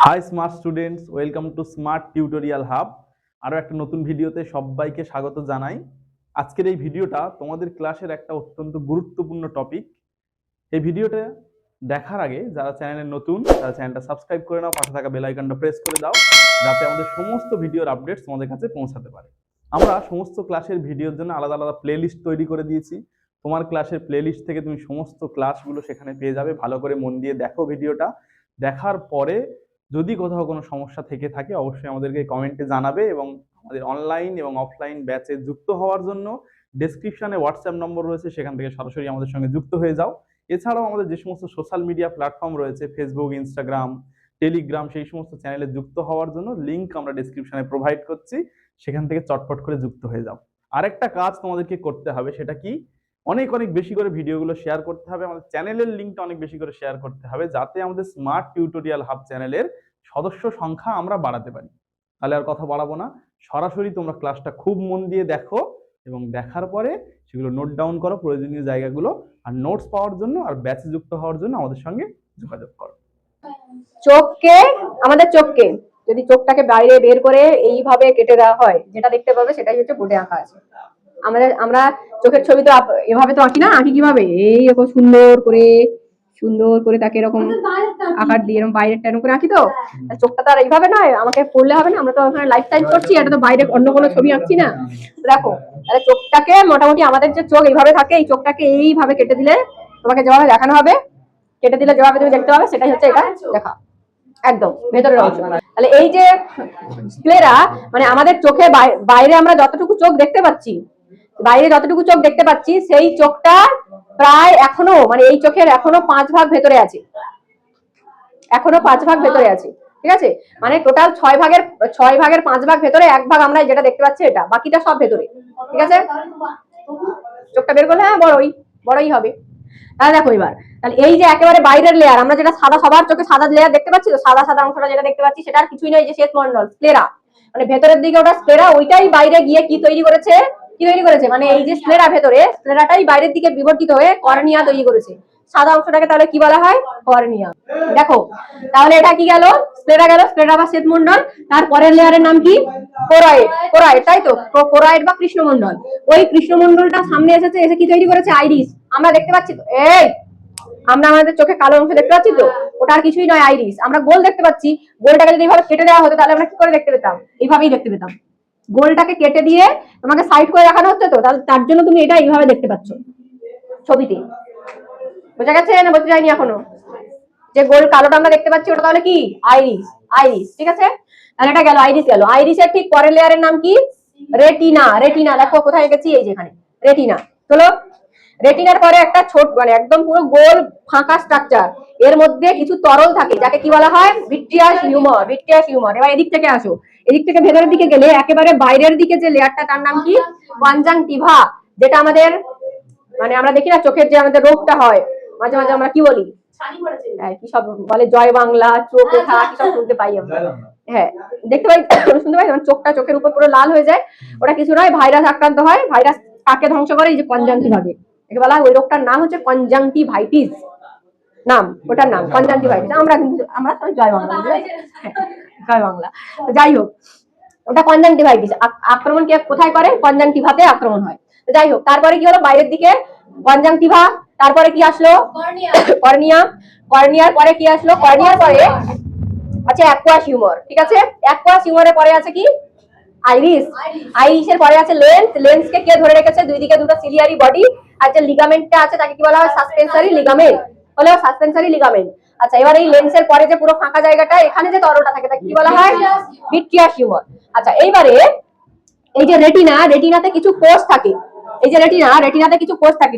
High smart students, welcome to smart tutorial hub. আরও একটা নতুন ভিডিওতে সবাইকে স্বাগত জানাই। আজকের এই ভিডিওটা তোমাদের ক্লাসের একটা অত্যন্ত গুরুত্বপূর্ণ টপিক। এই ভিডিওটা দেখার আগে যারা চ্যানেলে নতুন তারা চ্যানেলটা সাবস্ক্রাইব করে নাও, পাশে থাকা বেল আইকনটা প্রেস করে দাও যাতে আমাদের সমস্ত ভিডিওর আপডেটস তোমাদের কাছে পৌঁছাতে পারে। আমরা সমস্ত ক্লাসের ভিডিওর জন্য আলাদা আলাদা প্লেলিস্ট তৈরি করে দিয়েছি। তোমার ক্লাসের প্লেলিস্ট থেকে তুমি সমস্ত ক্লাসগুলো সেখানে পেয়ে যাবে। ভালো করে মন দিয়ে দেখো ভিডিওটা। দেখার পরে যদি কোথাও কোনো সমস্যা থেকে থাকে অবশ্যই আমাদেরকে কমেন্টে জানাবে, এবং আমাদের অনলাইন এবং অফলাইন ব্যাচে যুক্ত হওয়ার জন্য ডেসক্রিপশনে হোয়াটসঅ্যাপ নম্বর রয়েছে, সেখান থেকে সরাসরি আমাদের সঙ্গে যুক্ত হয়ে যাও। এছাড়াও আমাদের যে সমস্ত সোশ্যাল মিডিয়া প্ল্যাটফর্ম রয়েছে, ফেসবুক, ইনস্টাগ্রাম, টেলিগ্রাম, সেই সমস্ত চ্যানেলে যুক্ত হওয়ার জন্য লিঙ্ক আমরা ডেসক্রিপশনে প্রোভাইড করছি, সেখান থেকে চটপট করে যুক্ত হয়ে যাও। আরেকটা কাজ তোমাদেরকে করতে হবে, সেটা কি, অনেক অনেক বেশি করে ভিডিওগুলো শেয়ার করতে হবে। আমাদের চ্যানেলের লিঙ্কটা অনেক বেশি করে শেয়ার করতে হবে, যাতে আমাদের স্মার্ট টিউটোরিয়াল হাব চ্যানেলের সদস্য সংখ্যা আমরা বাড়াতে পারি। তাহলে আর কথা বাড়াবো না, সরাসরি তোমরা ক্লাসটা খুব মন দিয়ে দেখো এবং দেখার পরে সেগুলো নোট ডাউন করো প্রয়োজনীয় জায়গাগুলো, আর নোটস পাওয়ার জন্য আর ব্যাচে যুক্ত হওয়ার জন্য আমাদের সঙ্গে যোগাযোগ করো। আমাদের চোখকে যদি চোখটাকে বাইরে বের করে এইভাবে কেটে দেওয়া হয়, যেটা দেখতে পাবে সেটাই হচ্ছে বোর্ডে আঁকা আছে। আমরা চোখের ছবি তো এভাবে তো আঁকি না, আঁকি কিভাবে, এই এরকম সুন্দর করে তাকে এরকম আকার দিয়ে এরকম বাইরেরটা এরকম করে আঁকি। তো চোখটা তো আর এইভাবে নয়, আমাকে পড়লে হবে না, আমরা তো ওখানে লাইফ টাইম করছি, এটা তো বাইরে অন্য কোনো ছবি আঁকছি না। দেখো, তাহলে চোখটাকে মোটামুটি আমাদের যে চোখ এইভাবে থাকে, এই চোখটাকে এইভাবে কেটে দিলে তোমাকে যেভাবে দেখানো হবে, কেটে দিলে যেভাবে তুমি দেখতে পাবে সেটাই হচ্ছে এটা দেখা, একদম ভেতরের অংশ। তাহলে এই যে স্ক্লেরা, মানে আমাদের চোখে বাইরে আমরা যতটুকু চোখ দেখতে পাচ্ছি, সেই চোখটা প্রায় এখনো, মানে এই চোখের এখনো 5 ভাগ ভেতরে আছে, ঠিক আছে। মানে টোটাল 6 ভাগের 5 ভাগ ভেতরে, 1 ভাগ আমরা যেটা দেখতে পাচ্ছি এটা, বাকিটা সব ভেতরে, ঠিক আছে। চোখটা বের করলে হ্যাঁ বড়ই হবে। তাহলে দেখো এবার, তাহলে এই যে একেবারে বাইরের লেয়ার, আমরা যেটা সাদা, সবার চোখে সাদা লেয়ার দেখতে পাচ্ছি, তো সাদা অংশটা যেটা দেখতে পাচ্ছি সেটা আর কিছুই নয়, যে শ্বেতমণ্ডল, স্ক্লেরা, মানে ভেতরের দিকে ওটা স্ক্লেরা, ওইটাই বাইরে গিয়ে কি তৈরি করেছে, মানে এই যে স্ক্লেরা ভেতরে, স্ক্লেরাটাই বাইরের দিকে বিবর্তিত হয়ে কর্নিয়া তৈরি করেছে। সাদা অংশটাকে তাহলে কি বলা হয়, কর্নিয়া। দেখো তাহলে এটা কি গেল, স্ক্লেরা বা শ্বেতমণ্ডল। তারপরের লেয়ারের নাম কি, কোরয়েড, তাই তো, কোরয়েড বা কৃষ্ণমণ্ডল। ওই কৃষ্ণমণ্ডলটা সামনে এসে কি তৈরি করেছে, আইরিস। আমরা দেখতে পাচ্ছি তো, আমরা আমাদের চোখে কালো অংশ দেখতে পাচ্ছি তো, ওটা আর কিছুই নয়, আইরিস। আমরা গোল দেখতে পাচ্ছি, গোলটাকে যদি এইভাবে কেটে দেওয়া হতো তাহলে আমরা কি করে দেখতে পেতাম, এইভাবেই দেখতে পেতাম। গোলটাকে কেটে দিয়ে তোমাকে সাইড করে রাখানো হচ্ছে, তো তাহলে তার জন্য তুমি এটা এইভাবে দেখতে পাচ্ছ ছবিতে। বোঝা গেছে না বোঝা যায়নি এখনো? যে গোল কালোটা আমরা দেখতে পাচ্ছি ওটা তাহলে কি, আইরিস, ঠিক আছে। তাহলে এটা গেল, আইরিসের ঠিক পরের লেয়ারের নাম কি, রেটিনা। দেখো কোথায় গেছি, এই যে এখানে রেটিনা। চলো, রেটিনার পরে একটা ছোট, মানে একদম পুরো গোল ফাঁকা স্ট্রাকচার, এর মধ্যে কিছু তরল থাকে, যাকে কি বলা হয়, ভিট্রিয়াস হিউমার। এবার এদিক থেকে আসো, এদিক থেকে ভেতরের দিকে গেলে একেবারে বাইরের দিকে যে লেয়ারটা, তার নাম কি, কনজাংটিভা। যেটা আমাদের, মানে আমরা দেখি না চোখের যে আমাদের রোগটা হয়, মাঝে মাঝে আমরা কি বলি, কি সব বলে, জয় বাংলা, চোখ ওঠা, কি সব শুনতে পাই আমরা, হ্যাঁ দেখতে পাই, শুনতে পাই, চোখের উপর পুরো লাল হয়ে যায়। ওটা কিছু নয়, ভাইরাস আক্রান্ত হয়। ভাইরাস কাকে ধ্বংস করে, এই যে কনজাংটিভাকে, একে বলা হয়, ওই রোগটার নাম হচ্ছে কনজাংটিভাইটিস, ওটার নাম কনজাংটিভাইটিস। আমরা সবাই জয় বাংলা, যাই হোক, ওটা কনজাংটিভাইটিস। আক্রমণ কোথায় করে, কনজাংটিভাতে আক্রমণ হয়। যাই হোক, তারপরে কি হলো, বাইরের দিকে কনজাংটিভা, তারপরে কি আসলো, কর্নিয়ার পরে কি আসলো, কর্নিয়ার পরে আছে অ্যাকুয়াস হিউমার, ঠিক আছে। অ্যাকুয়াস হিউমারের পরে আছে কি, আইরিসের পরে আছে লেন্সকে কে ধরে রেখেছে, দুই দিকে দুটো সিলিয়ারি বডি, আর যে লিগামেন্টটা আছে তাকে কি বলা হয়, সাসপেনসরি লিগামেন্ট। আচ্ছা, এবার এই লেন্সের পরে যে পুরো ফাঁকা জায়গাটা, এখানে যে তরলটা থাকে তাকে কি বলা হয়, ভিট্রিয়াস হিউমার। আচ্ছা, এইবারে এই যে রেটিনাতে কিছু কোষ থাকে,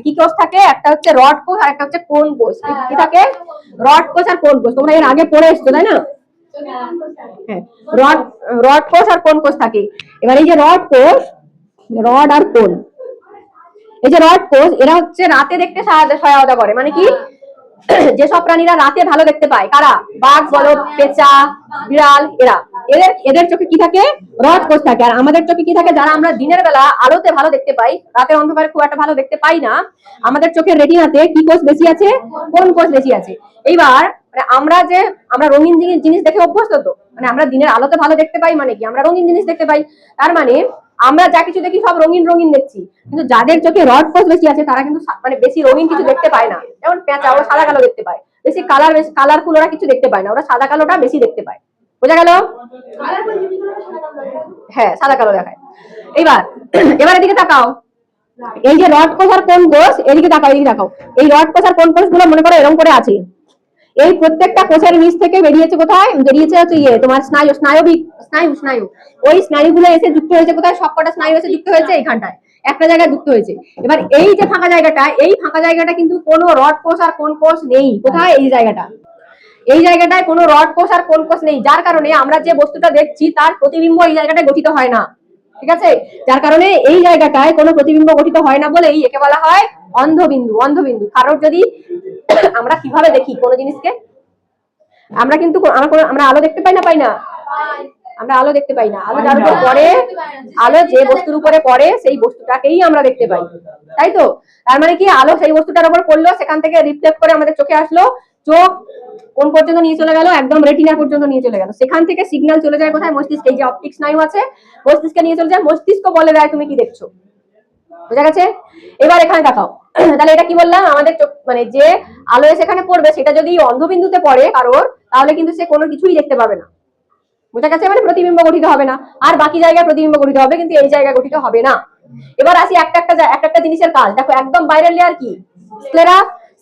কি কোষ থাকে, একটা হচ্ছে রড কোষ আর একটা হচ্ছে কোন কোষ। কি থাকে, রড কোষ আর কোন কোষ, তোমরা এর আগে পড়ে এসছো তাই না, হ্যাঁ, রড কোষ আর কোন কোষ থাকে। এবার এই যে রড আর কোন, এই যে রড কোষ, এরা হচ্ছে রাতে দেখতে সহায়তা করে, মানে কি, যেসব প্রাণীরা রাতে ভালো দেখতে পায়, কারা? বাঘ, বলদ, পেঁচা, বিড়াল, এরা। এদের এদের চোখে কি থাকে? রড কোষ থাকে। আর আমাদের চোখে কি থাকে? যারা আমরা দিনের বেলা আলোতে ভালো দেখতে পাই, রাতের অন্ধকারে খুব একটা ভালো দেখতে পাই না, আমাদের চোখের রেটিনাতে কি কোষ বেশি আছে? কোন কোষ বেশি আছে? এইবার আমরা রঙিন জিনিস দেখে অভ্যস্ত তো, মানে আমরা দিনের আলোতে ভালো দেখতে পাই মানে কি আমরা রঙিন জিনিস দেখতে পাই, তার মানে আমরা যা কিছু দেখি সব রঙিন রঙিন দেখছি। কিন্তু যাদের চোখে রড কোষ বেশি আছে তারা কিন্তু মানে বেশি রঙিন কিছু দেখতে পায় না। যেমন পেঁচা, ওরা সাদা কালো দেখতে পায়, বেশি কালারফুল ওরা কিছু দেখতে পায় না, ওরা সাদা কালোটা বেশি দেখতে পায়। বোঝা গেল? হ্যাঁ, সাদা কালো দেখায়। এবার এদিকে তাকাও, এই যে রড কোষ আর কোন কোষ, এদিকে তাকাও, এদিকে তাকাও। এই রড কোষ আর কোন কোষ গুলো মনে করো এরকম করে আছে। এই প্রত্যেকটা কোষের নিচ থেকে বেরিয়েছে কোথায়? বেরিয়েছে হচ্ছে তোমার স্নায়ু। ওই স্নায়ুগুলো এসে যুক্ত হয়েছে কোথায়? সবকটা স্নায়ু এসে যুক্ত হয়েছে এইখানটায়, একটা জায়গায় যুক্ত হয়েছে। এবার এই যে ফাঁকা জায়গাটা, এই ফাঁকা জায়গাটা কিন্তু কোনো রড কোষ আর কোন কোষ নেই। কোথায়? এই জায়গাটায় কোনো রড কোষ আর কোন কোষ নেই, যার কারণে আমরা যে বস্তুটা দেখছি তার প্রতিবিম্ব এই জায়গাটায় গঠিত হয় না। ঠিক আছে? যার কারণে এই জায়গাটায় কোনো প্রতিবিম্ব গঠিত হয় না বলেই একে বলা হয় অন্ধবিন্দু। কারণ যদি আমরা কিভাবে দেখি কোনো জিনিসকে, আমরা কিন্তু আমরা আলো দেখতে পাই না, আমরা আলো দেখতে পাই না। আলো যার উপর পড়ে, আলো যে বস্তুর উপরে পড়ে সেই বস্তুটাকেই আমরা দেখতে পাই, তাই তো? তার মানে কি, আলো সেই বস্তুটার উপর পড়লো, সেখান থেকে রিফ্লেক্ট করে আমাদের চোখে আসলো, চোখ কোন পর্যন্ত নিয়ে চলে গেল? একদম রেটিনা পর্যন্ত নিয়ে চলে গেল। সেখান থেকে সিগন্যাল চলে যায় কোথায়? মস্তিষ্কে। এই যে অপটিক স্নায়ু আছে, মস্তিষ্কে নিয়ে চলে যায়, মস্তিষ্ক বলে দেয় তুমি কি দেখছো। বুঝা গেছে? এবার এখানে দেখাও, তাহলে এটা কি বললাম? আমাদের মানে যে আলো সেখানে পড়বে সেটা যদি অন্ধবিন্দুতে পড়ে কারোর, তাহলে কিন্তু সে কোনো কিছুই দেখতে পাবে না। বুঝা গেছে? মানে প্রতিবিম্ব গঠিত হবে না, আর বাকি জায়গায় প্রতিবিম্ব গঠিত হবে, কিন্তু এই জায়গায় গঠিত হবে না। এবার আসি একটা জিনিসের কাজ। দেখো, একদম বাইরের লেয়ার কি?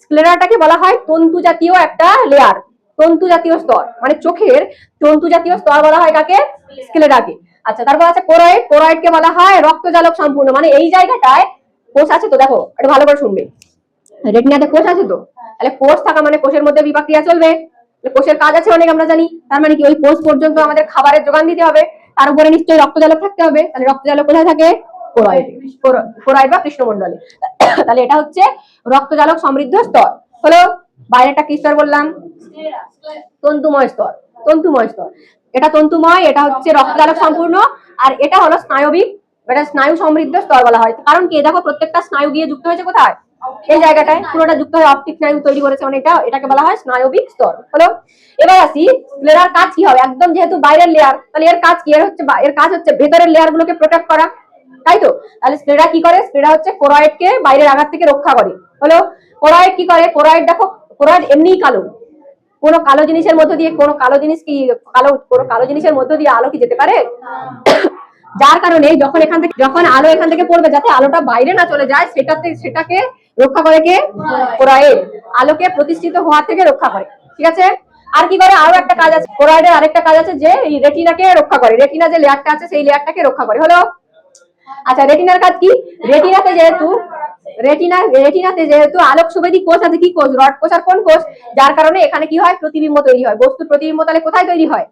স্ক্লেরাটাকে বলা হয় তন্তু জাতীয় একটা লেয়ার, তন্তু জাতীয় স্তর, মানে চোখের তন্তু জাতীয় স্তর বলা হয় কাকে? স্ক্লেরাকে। আচ্ছা, তারপর আছে কোরয়েডকে বলা হয় রক্তজালক সম্পূর্ণ, মানে এই জায়গাটায় কোষ আছে তো। দেখো, এটা ভালো করে শুনবে, রেটিনাতে কোষ আছে তো, তাহলে কোষ থাকা মানে কোষের মধ্যে বিপাক ক্রিয়া চলবে। কোষের কাজ আছে অনেক, আমরা জানি। তার মানে কি, ওই কোষ পর্যন্ত আমাদের খাবারের যোগান দিতে হবে, তার উপরে নিশ্চয়ই রক্তজালক থাকতে হবে। তাহলে রক্তজালক কোথায় থাকে? কোরয়েড বা কৃষ্ণমণ্ডলে। তাহলে এটা হচ্ছে রক্তজালক সমৃদ্ধ স্তর হলো। বাইরেটা কি স্তর বললাম? তন্তুময় স্তর। এটা তন্তুময়, এটা হচ্ছে রক্তজালক সম্পূর্ণ, আর এটা হলো স্নায়বিক, এটা স্নায়ু সমৃদ্ধ স্তর বলা হয়। কারণ কি, দেখো প্রত্যেকটা স্নায়ু গিয়ে যুক্ত হয়েছে কোথায়? এই জায়গাটায় পুরোটা যুক্ত হয়ে অপটিক স্নায়ু তৈরি করেছে, মানে এটাকে বলা হয় স্নায়বিক স্তর হলো। এবার আসি, স্ক্লেরার কাজ কি হবে? একদম যেহেতু বাইরের লেয়ার, তাহলে এর কাজ কি? এর কাজ হচ্ছে ভেতরের লেয়ার গুলোকে প্রোটেক্ট করা, তাই তো? তাহলে স্ক্লেরা কি করে? স্ক্লেরা হচ্ছে কোরয়েডকে বাইরের আঘাত থেকে রক্ষা করে হলো। কোরয়েড কি করে? দেখো, কোরয়েড এমনিই কালো, কোনো কালো জিনিসের মধ্য দিয়ে কোনো কালো জিনিসের মধ্য দিয়ে আলো কি যেতে পারে? যার কারণে যখন আলো এখান থেকে পড়বে, যাতে আলোটা বাইরে না চলে যায়, সেটাকে রক্ষা করে কে? কোরয়েড। আলোকে প্রতিষ্ঠিত হওয়া থেকে রক্ষা করে। ঠিক আছে? আর কি করে? আরো একটা কাজ আছে কোরয়েডের, আরেকটা কাজ আছে যে এই রেটিনাকে রক্ষা করে। রেটিনা যে লেয়ারটা আছে সেই লেয়ারটাকে রক্ষা করে হলো। আচ্ছা, রেটিনার কাজ কি? রেটিনাতে যেহেতু আলোক সুবেদী কোষ আছে, কি কোষ? রড কোষ আর কোন কোষ, যার কারণে এখানে কি হয়? প্রতিবিম্ব তৈরি হয়। বস্তুর প্রতিবিম্ব তাহলে কোথায় তৈরি হয়?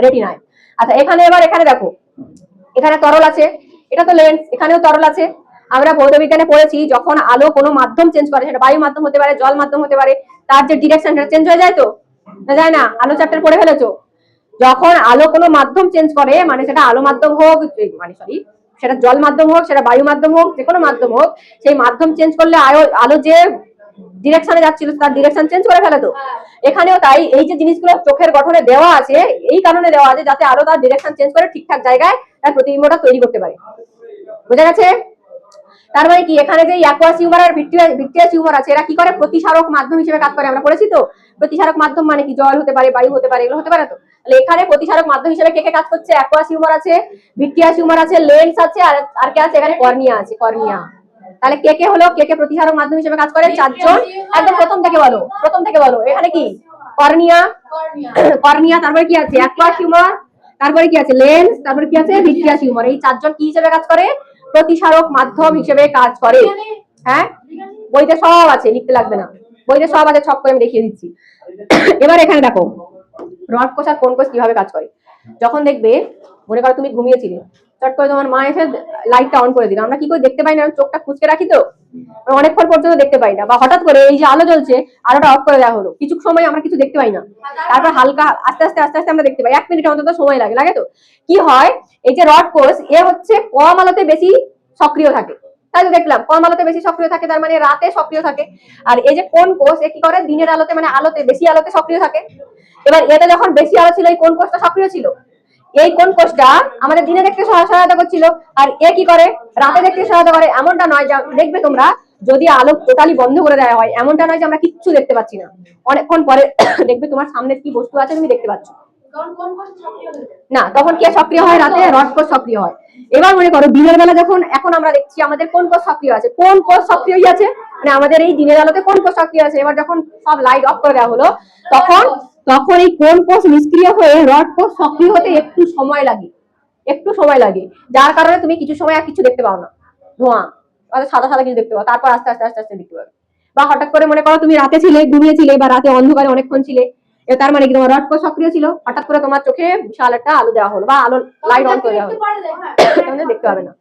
রেটিনায়। আচ্ছা, এখানে দেখো, এখানে তরল আছে, এটা তো লেন্স, এখানেও তরল আছে। আমরা ভৌতবিজ্ঞানে পড়েছি, যখন আলো কোনো মাধ্যম চেঞ্জ করে, সেটা বায়ু মাধ্যম হতে পারে, জল মাধ্যম হতে পারে, তার যে ডিরেকশনটা চেঞ্জ হয়ে যায় তো, যায় না? আলো চ্যাপ্টার পড়ে ফেলেছো। যখন আলো কোনো মাধ্যম চেঞ্জ করে, মানে সেটা আলো মাধ্যম হোক, সেটা জল মাধ্যম হোক, সেটা বায়ু মাধ্যম হোক, যে কোনো মাধ্যম হোক, সেই মাধ্যম চেঞ্জ করলে আলো যে ডিরেকশনে যাচ্ছিল তার ডিরেকশন চেঞ্জ করে ফেলে তো। এখানেও তাই, এই যে জিনিসগুলো চোখের গঠনে দেওয়া আছে, এই কারণে দেওয়া আছে যাতে আলো তার ডিরেকশন চেঞ্জ করে ঠিকঠাক জায়গায় তার প্রতিবিম্বটা তৈরি করতে পারে। বুঝা গেছে? তার মানে কি, এখানে যে অ্যাকুয়াস হিউমার আর ভিট্রিয়াস হিউমার আছে, এরা কি করে? প্রতিসারক মাধ্যম হিসেবে কাজ করে। আমরা পড়েছি তো, প্রতিসারক মাধ্যম মানে কি? জল হতে পারে, বায়ু হতে পারে, এগুলো হতে পারে তো। তাহলে এখানে প্রতিসারক মাধ্যম হিসেবে কে কে কাজ করছে? অ্যাকুয়াস হিউমার আছে, ভিট্রিয়াস হিউমার আছে, লেন্স আছে, আর কে আছে? এখানে কর্নিয়া আছে, কর্নিয়া। তাহলে কে কে প্রতিসারক মাধ্যম হিসেবে কাজ করে? 4 জন। একদম প্রথম থেকে বলো। এখানে কি? কর্নিয়া, তারপরে কি আছে? অ্যাকুয়াস হিউমার, তারপরে কি আছে? লেন্স, তারপরে কি আছে? Vitreous humour. এই 4 জন কি হিসেবে কাজ করে? প্রতিসারক মাধ্যম হিসেবে কাজ করে। হ্যাঁ, বইতে সব আছে, লিখতে লাগবে না, বইতে সব আছে, ছক করে আমি দেখিয়ে দিচ্ছি। এবার এখানে দেখো, রড কোষ আর কোন কোষ কিভাবে কাজ করে। যখন দেখবে, মনে করো তুমি ঘুমিয়েছিলে, চট করে তোমার মা এসে লাইটটা অন করে দিল, আমরা কি করে দেখতে পাই না? চোখটা খুঁজকে রাখি তো, অনেকক্ষণ পর্যন্ত দেখতে পাই না, বা হঠাৎ করে এই যে আলো জ্বলছে আলোটা অফ করে দেওয়া হলো, কিছু সময় আমরা কিছু দেখতে পাই না, তারপর হালকা আস্তে আস্তে আস্তে আস্তে আমরা দেখতে পাই, 1 মিনিট অন্তত সময় লাগে, লাগে তো। কি হয়, এই যে রড কোষ এ হচ্ছে কম আলোতে বেশি সক্রিয় থাকে, তাই তো দেখলাম কম আলোতে বেশি সক্রিয় থাকে, তার মানে রাতে সক্রিয় থাকে। আর এই যে কোন কোষ এ কি করে, দিনের আলোতে মানে আলোতে বেশি আলোতে সক্রিয় থাকে। এবার এতে যখন বেশি আলো ছিল এই কোন কোষটা সক্রিয় ছিল, এই কোন কোষটা আমাদের দিনে দেখতে সহায়তা করছিল, আর এ কি করে, রাতে দেখতে সহায়তা করে। এমনটা নয় যে দেখবে তোমরা যদি আলো টোটালি বন্ধ করে দেওয়া হয়, এমনটা নয় যে আমরা কিচ্ছু দেখতে পাচ্ছি না, অনেকক্ষণ পরে দেখবে তোমার সামনে কি বস্তু আছে তুমি দেখতে পাচ্ছ না, তখন কে সক্রিয় হয়, রাতে রড কোষ সক্রিয় হয়। এবার মনে করো দিনের বেলা যখন এখন আমরা দেখছি আমাদের কোন কোষ সক্রিয় আছে, কোন কোষ সক্রিয় আছে, মানে আমাদের এই দিনের আলোতে কোন কোষ সক্রিয় আছে। এবার যখন সব লাইট অফ করে দেওয়া হলো তখন তখন এই কোন কোষ নিষ্ক্রিয় হয়ে রড কোষ সক্রিয় হতে একটু সময় লাগে, একটু সময় লাগে, যার কারণে তুমি কিছু সময় আর কিছু দেখতে পাও না, ধোঁয়া সাদা সাদা কিছু দেখতে পাও, তারপর আস্তে আস্তে আস্তে আস্তে দেখতে পাবে। বা হঠাৎ করে মনে করো তুমি রাতে ছিলে, ঘুমিয়েছিলে, বা রাতে অন্ধকারে অনেকক্ষণ ছিলে, তার মানে কি তোমার রড কোষ সক্রিয় ছিল, হঠাৎ করে তোমার চোখে বিশাল একটা আলো দেওয়া হলো বা আলো লাইট অন করে দেওয়া হলো, তাহলে দেখতে পাবে না।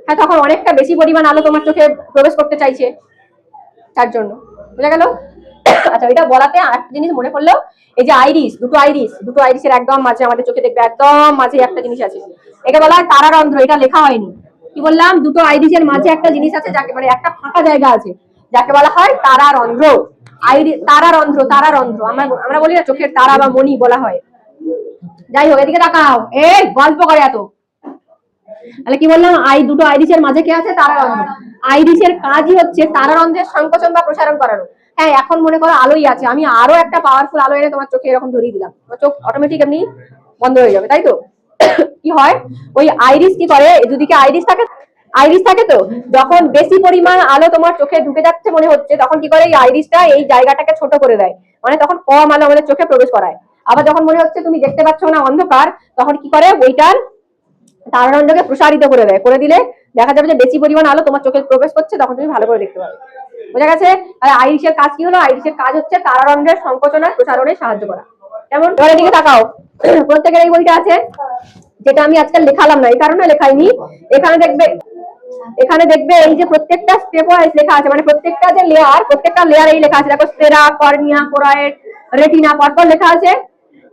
হ্যাঁ, তখন অনেকটা বেশি পরিমাণ আলো তোমার চোখে প্রবেশ করতে চাইছে, তার জন্য। বুঝা গেল? আচ্ছা, এটা বলাতে একটা জিনিস মনে পড়লো, এই যে আইরিস, দুটো আইরিসের একদম মাঝে আমাদের চোখে দেখবে একদম মাঝে একটা জিনিস আছে, এটা বলা হয় তারারন্ধ্র। এটা লেখা হয়নি, কি বললাম, দুটো আইরিসের মাঝে একটা জিনিস আছে, যাকে মানে একটা ফাঁকা জায়গা আছে, যাকে বলা হয় তারারন্ধ্র। তারারন্ধ্র আমরা বলি না চোখের তারা বা মণি বলা হয়। যাই হোক, এদিকে তাকাও, এই গল্প করে এত, তাহলে কি বললাম, দুটো আইরিসের মাঝে কি আছে, তারারন্ধ্র। আইরিসের কাজই হচ্ছে তারারন্ধ্রের সংকোচন বা প্রসারণ করানো। হ্যাঁ, এখন মনে করো আলোই আছে, আমি আরো একটা পাওয়ারফুল আলো এনে তোমার চোখে এরকম ধরিয়ে দিলাম, তোমার চোখ অটোমেটিক এমনি বন্ধ হয়ে যাবে, তাই তো? কি হয়, ওই আইরিস কি করে, দুদিকে আইরিস থাকে তো, যখন বেশি পরিমাণ আলো তোমার চোখে ঢুকে যাচ্ছে মনে হচ্ছে, তখন কি করে এই আইরিসটা এই জায়গাটাকে ছোট করে দেয়, মানে তখন কম আলো আমাদের চোখে প্রবেশ করায়। আবার যখন মনে হচ্ছে তুমি দেখতে পাচ্ছ না, অন্ধকার, তখন কি করে ওইটার তারারন্ধ্রকে প্রসারিত করে দেয়, করে দিলে দেখা যাবে যে বেশি পরিমাণ আলো তোমার চোখে প্রবেশ করছে, তখন তুমি ভালো করে দেখতে পাবে। বোঝা গেছে? আর আইরিসের কাজ কি হলো, আইরিসের কাজ হচ্ছে তারারন্ধ্রের সংকোচন আর প্রসারণে সাহায্য করা। যেমন এর দিকে তাকাও, প্রত্যেকের এই বইটা আছে, যেটা আমি আজকাল লেখালাম না, এই কারণে লেখাইনি। এখানে দেখবে এই যে প্রত্যেকটা স্টেপ ওয়াইজ লেখা আছে, মানে প্রত্যেকটা যে লেয়ার, প্রত্যেকটা লেয়ারেই লেখা আছে। দেখো, স্টেরা, কর্নিয়া, কোরয়েড, রেটিনা, পরপর লেখা আছে।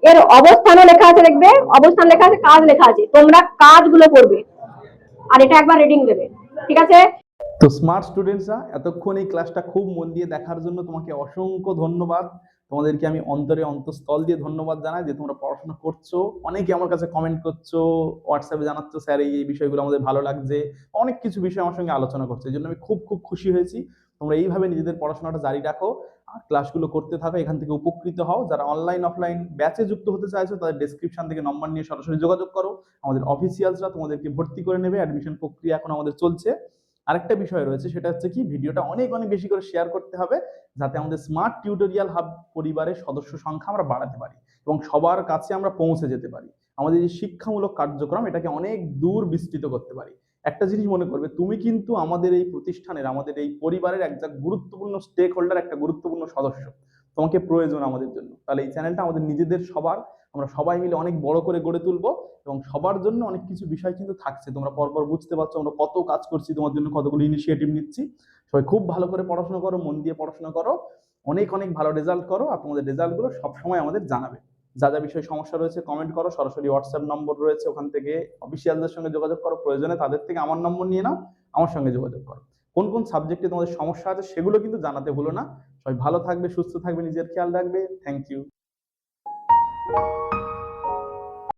এর অবস্থানও লেখা আছে, দেখবে অবস্থান লেখা আছে, কাজ লেখা আছে, তোমরা কাজগুলো করবে আর এটা একবার রিডিং দেবে, ঠিক আছে? তো স্মার্ট স্টুডেন্টসরা, এতক্ষণ এই ক্লাসটা খুব মন দিয়ে দেখার জন্য তোমাকে অসংখ্য ধন্যবাদ। তোমাদেরকে আমি অন্তঃস্থল দিয়ে ধন্যবাদ জানাই যে তোমরা পড়াশোনা করছো। অনেকে আমার কাছে কমেন্ট করছো, হোয়াটসঅ্যাপে জানাচ্ছো, স্যার এই বিষয়গুলো আমাদের ভালো লাগছে, অনেক কিছু বিষয় আমার সঙ্গে আলোচনা করছো, এই জন্য আমি খুব খুব খুশি হয়েছি। তোমরা এইভাবে নিজেদের পড়াশোনাটা জারি রাখো আর ক্লাসগুলো করতে থাকো, এখান থেকে উপকৃত হও। যারা অনলাইন অফলাইন ব্যাচে যুক্ত হতে চাইছো, তাদের ডেসক্রিপশন থেকে নম্বর নিয়ে সরাসরি যোগাযোগ করো, আমাদের অফিসিয়ালসরা তোমাদেরকে ভর্তি করে নেবে। অ্যাডমিশন প্রক্রিয়া এখন আমাদের চলছে। আরেকটা বিষয় রয়েছে, সেটা হচ্ছে কি, ভিডিওটা অনেক অনেক বেশি করে শেয়ার করতে হবে, যাতে আমাদের স্মার্ট টিউটোরিয়াল হাব পরিবারের সদস্য সংখ্যা আমরা বাড়াতে পারি এবং সবার কাছে আমরা পৌঁছে যেতে পারি। আমাদের এই শিক্ষামূলক কার্যক্রম এটাকে অনেক দূর বিস্তৃত করতে পারি। একটা জিনিস মনে করবে, তুমি কিন্তু আমাদের এই প্রতিষ্ঠানের, আমাদের এই পরিবারের একটা গুরুত্বপূর্ণ স্টেক হোল্ডার, একটা গুরুত্বপূর্ণ সদস্য। তোমাকে প্রয়োজন আমাদের জন্য। তাহলে এই চ্যানেলটা আমাদের নিজেদের সবার, আমরা সবাই মিলে অনেক বড় করে গড়ে তুলবো এবং সবার জন্য অনেক কিছু বিষয় কিন্তু থাকছে। তোমরা পরপর বুঝতে পারছো আমরা কত কাজ করছি, তোমার জন্য কতগুলো ইনিশিয়েটিভ নিচ্ছি। সবাই খুব ভালো করে পড়াশোনা করো, মন দিয়ে পড়াশোনা করো, অনেক অনেক ভালো রেজাল্ট করো, আর তোমাদের রেজাল্টগুলো সবসময় আমাদের জানাবে। যা যা বিষয়ে সমস্যা রয়েছে কমেন্ট করো, সরাসরি হোয়াটসঅ্যাপ নম্বর রয়েছে, ওখান থেকে অফিসিয়ালদের সঙ্গে যোগাযোগ করো, প্রয়োজনে তাদের থেকে আমার নম্বর নিয়ে নাও, আমার সঙ্গে যোগাযোগ করো। কোন কোন সাবজেক্টে তোমাদের সমস্যা আছে সেগুলো কিন্তু জানাতে ভুলো না। সবাই ভালো থাকবে, সুস্থ থাকবে, নিজের খেয়াল রাখবে। Thank you.